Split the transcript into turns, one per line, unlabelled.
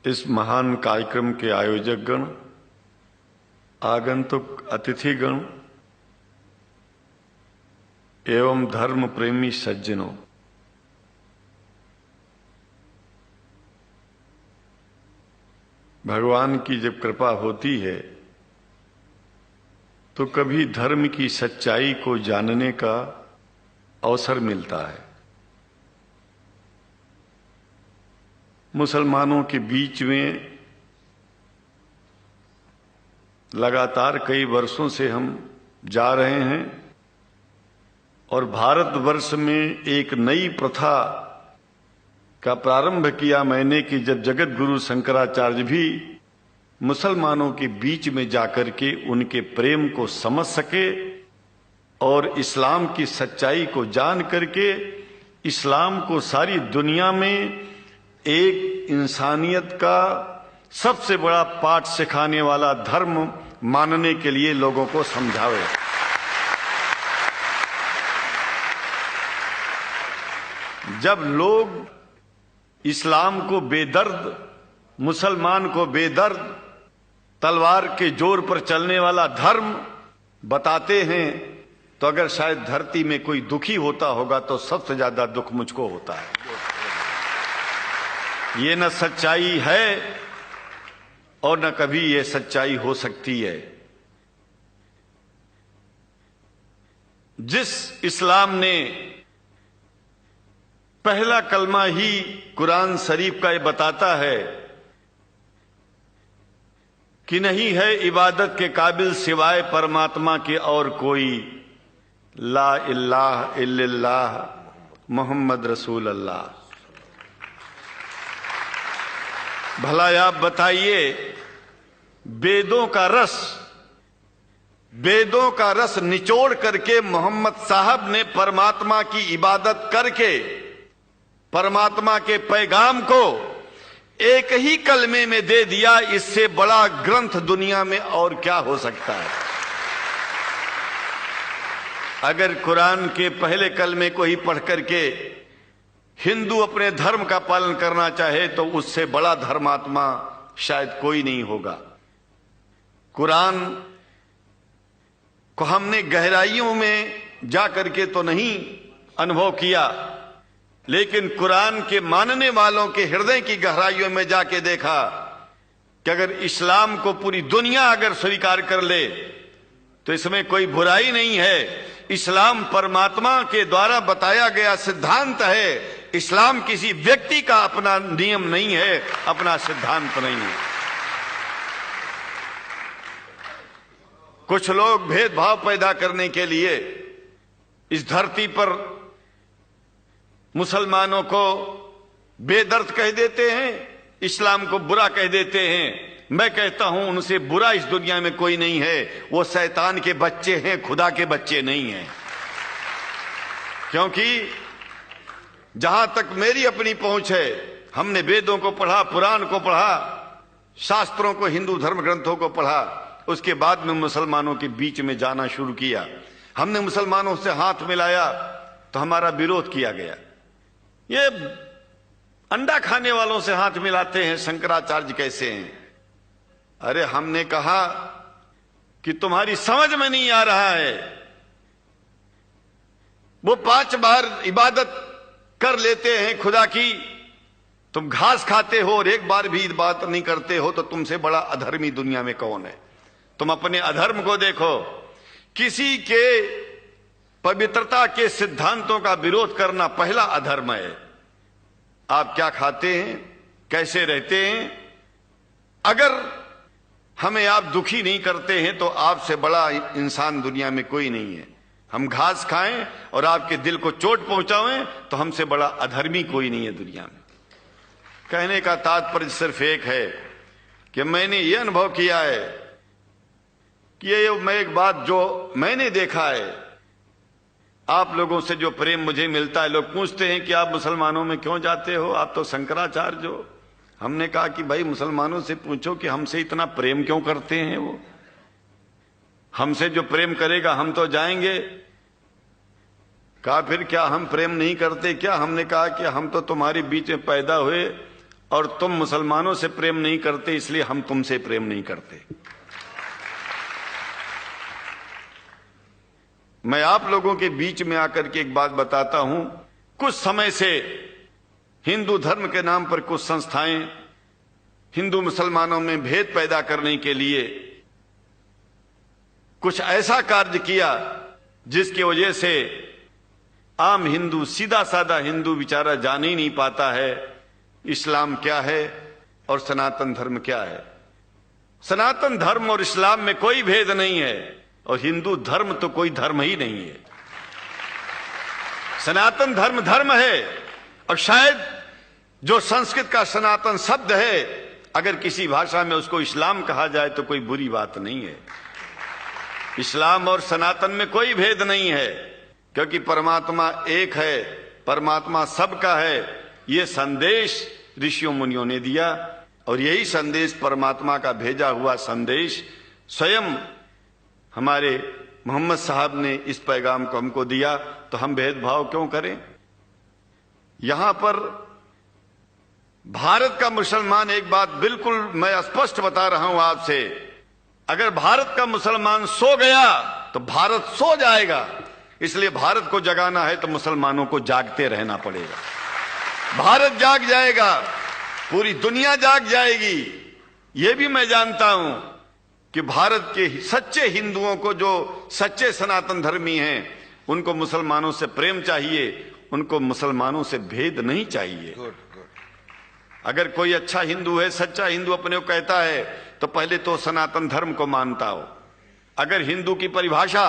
इस महान कार्यक्रम के आयोजक गण, आगंतुक अतिथिगण एवं धर्म प्रेमी सज्जनों, भगवान की जब कृपा होती है तो कभी धर्म की सच्चाई को जानने का अवसर मिलता है। मुसलमानों के बीच में लगातार कई वर्षों से हम जा रहे हैं और भारतवर्ष में एक नई प्रथा का प्रारंभ किया मैंने कि जब जगत गुरु शंकराचार्य भी मुसलमानों के बीच में जाकर के उनके प्रेम को समझ सके और इस्लाम की सच्चाई को जान करके इस्लाम को सारी दुनिया में एक इंसानियत का सबसे बड़ा पाठ सिखाने वाला धर्म मानने के लिए लोगों को समझावे। जब लोग इस्लाम को बेदर्द, मुसलमान को बेदर्द, तलवार के जोर पर चलने वाला धर्म बताते हैं तो अगर शायद धरती में कोई दुखी होता होगा तो सबसे ज्यादा दुख मुझको होता है। ये न सच्चाई है और न कभी ये सच्चाई हो सकती है। जिस इस्लाम ने पहला कलमा ही कुरान शरीफ का ये बताता है कि नहीं है इबादत के काबिल सिवाय परमात्मा के और कोई, ला इलाहा इल्लल्लाह मोहम्मद रसूल अल्लाह। भला आप बताइए, वेदों का रस निचोड़ करके मोहम्मद साहब ने परमात्मा की इबादत करके परमात्मा के पैगाम को एक ही कलमे में दे दिया। इससे बड़ा ग्रंथ दुनिया में और क्या हो सकता है। अगर कुरान के पहले कलमे को ही पढ़ करके हिंदू अपने धर्म का पालन करना चाहे तो उससे बड़ा धर्मात्मा शायद कोई नहीं होगा। कुरान को हमने गहराइयों में जा करके तो नहीं अनुभव किया, लेकिन कुरान के मानने वालों के हृदय की गहराइयों में जाके देखा कि अगर इस्लाम को पूरी दुनिया अगर स्वीकार कर ले तो इसमें कोई बुराई नहीं है। इस्लाम परमात्मा के द्वारा बताया गया सिद्धांत है। इस्लाम किसी व्यक्ति का अपना नियम नहीं है, अपना सिद्धांत नहीं है। कुछ लोग भेदभाव पैदा करने के लिए इस धरती पर मुसलमानों को बेदर्द कह देते हैं, इस्लाम को बुरा कह देते हैं। मैं कहता हूं उनसे बुरा इस दुनिया में कोई नहीं है। वो शैतान के बच्चे हैं, खुदा के बच्चे नहीं हैं। क्योंकि जहां तक मेरी अपनी पहुंच है, हमने वेदों को पढ़ा, पुराण को पढ़ा, शास्त्रों को, हिंदू धर्म ग्रंथों को पढ़ा। उसके बाद में मुसलमानों के बीच में जाना शुरू किया। हमने मुसलमानों से हाथ मिलाया तो हमारा विरोध किया गया। ये अंडा खाने वालों से हाथ मिलाते हैं, शंकराचार्य कैसे हैं? अरे हमने कहा कि तुम्हारी समझ में नहीं आ रहा है। वो 5 बार इबादत कर लेते हैं खुदा की, तुम घास खाते हो और एक बार भी इबादत नहीं करते हो, तो तुमसे बड़ा अधर्मी दुनिया में कौन है? तुम अपने अधर्म को देखो। किसी के पवित्रता के सिद्धांतों का विरोध करना पहला अधर्म है। आप क्या खाते हैं, कैसे रहते हैं, अगर हमें आप दुखी नहीं करते हैं तो आपसे बड़ा इंसान दुनिया में कोई नहीं है। हम घास खाएं और आपके दिल को चोट पहुंचाएं तो हमसे बड़ा अधर्मी कोई नहीं है दुनिया में। कहने का तात्पर्य सिर्फ एक है कि मैंने ये अनुभव किया है कि ये मैं एक बात जो मैंने देखा है, आप लोगों से जो प्रेम मुझे मिलता है, लोग पूछते हैं कि आप मुसलमानों में क्यों जाते हो, आप तो शंकराचार्य हो। हमने कहा कि भाई मुसलमानों से पूछो कि हमसे इतना प्रेम क्यों करते हैं। वो हमसे जो प्रेम करेगा हम तो जाएंगे। कहा फिर क्या हम प्रेम नहीं करते क्या? हमने कहा कि हम तो तुम्हारे बीच में पैदा हुए और तुम मुसलमानों से प्रेम नहीं करते, इसलिए हम तुमसे प्रेम नहीं करते। मैं आप लोगों के बीच में आकर के एक बात बताता हूं। कुछ समय से हिंदू धर्म के नाम पर कुछ संस्थाएं हिंदू मुसलमानों में भेद पैदा करने के लिए कुछ ऐसा कार्य किया जिसकी वजह से आम हिंदू, सीधा साधा हिंदू बेचारा जान ही नहीं पाता है इस्लाम क्या है और सनातन धर्म क्या है। सनातन धर्म और इस्लाम में कोई भेद नहीं है और हिंदू धर्म तो कोई धर्म ही नहीं है। सनातन धर्म धर्म है और शायद जो संस्कृत का सनातन शब्द है, अगर किसी भाषा में उसको इस्लाम कहा जाए तो कोई बुरी बात नहीं है। इस्लाम और सनातन में कोई भेद नहीं है, क्योंकि परमात्मा एक है, परमात्मा सबका है। ये संदेश ऋषियों मुनियों ने दिया और यही संदेश परमात्मा का भेजा हुआ संदेश स्वयं हमारे मोहम्मद साहब ने इस पैगाम को हमको दिया। तो हम भेदभाव क्यों करें? यहां पर भारत का मुसलमान, एक बात बिल्कुल मैं स्पष्ट बता रहा हूं आपसे, अगर भारत का मुसलमान सो गया तो भारत सो जाएगा। इसलिए भारत को जगाना है तो मुसलमानों को जागते रहना पड़ेगा। भारत जाग जाएगा, पूरी दुनिया जाग जाएगी। यह भी मैं जानता हूं कि भारत के सच्चे हिंदुओं को, जो सच्चे सनातन धर्मी हैं, उनको मुसलमानों से प्रेम चाहिए, उनको मुसलमानों से भेद नहीं चाहिए। अगर कोई अच्छा हिंदू है, सच्चा हिंदू अपने को कहता है, तो पहले तो सनातन धर्म को मानता हो। अगर हिंदू की परिभाषा